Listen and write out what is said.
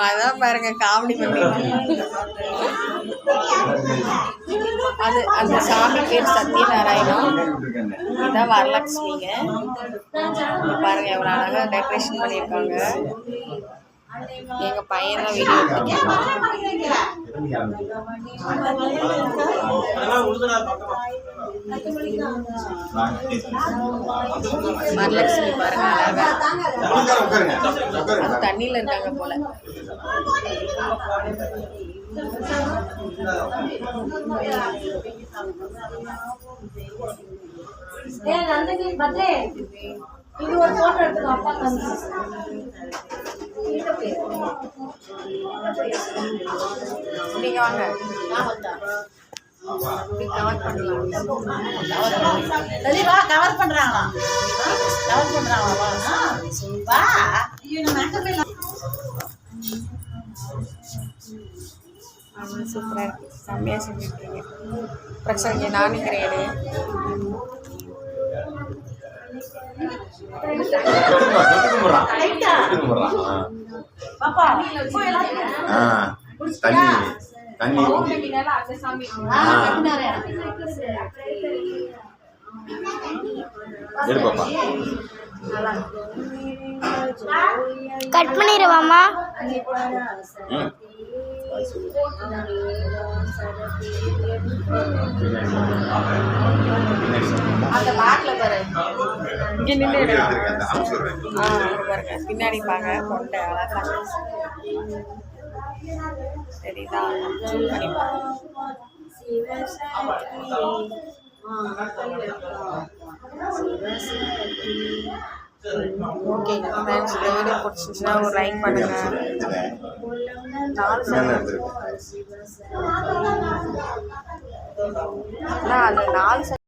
அதான் பாருங்க காமெடி பண்ணிட்டு அது அந்த சாமி பேர் சத்யநாராயணம். இதுதான் வரலட்சுமிங்க. பாருங்க எவ்வளோ அழகாக டெக்கரேஷன் பண்ணியிருக்காங்க. எங்கள் பையன் தான் வீடியோ எடுத்துருக்கான். வரலட்சுமி பாருங்க அழகா தண்ணியில் இருக்காங்க போல. இது ஒரு போட்டோ எடுத்துக்கோ அப்பா தம்பி. நீங்க வாங்க கவர் பண்ணலாம். கவர் பண்றாங்களா? கவர் பண்றாங்களா? வா சூப்பராக இருக்கு. செம்மையாக செஞ்சுருக்கீங்க. பிரச்சனை நானும் கிடையாது. கட் பண்ணிடுவாமா? அந்த பேக்ல பாரு, இங்க நின்று பாருங்க பின்னாடி பாங்க கொண்ட அழகா சரிதான். ஓகே ஃப்ரெண்ட்ஸ், இந்த வீடியோ பிடிச்சிருந்துச்சுன்னா ஒரு லைக் பண்ணுங்க. 4 அது 4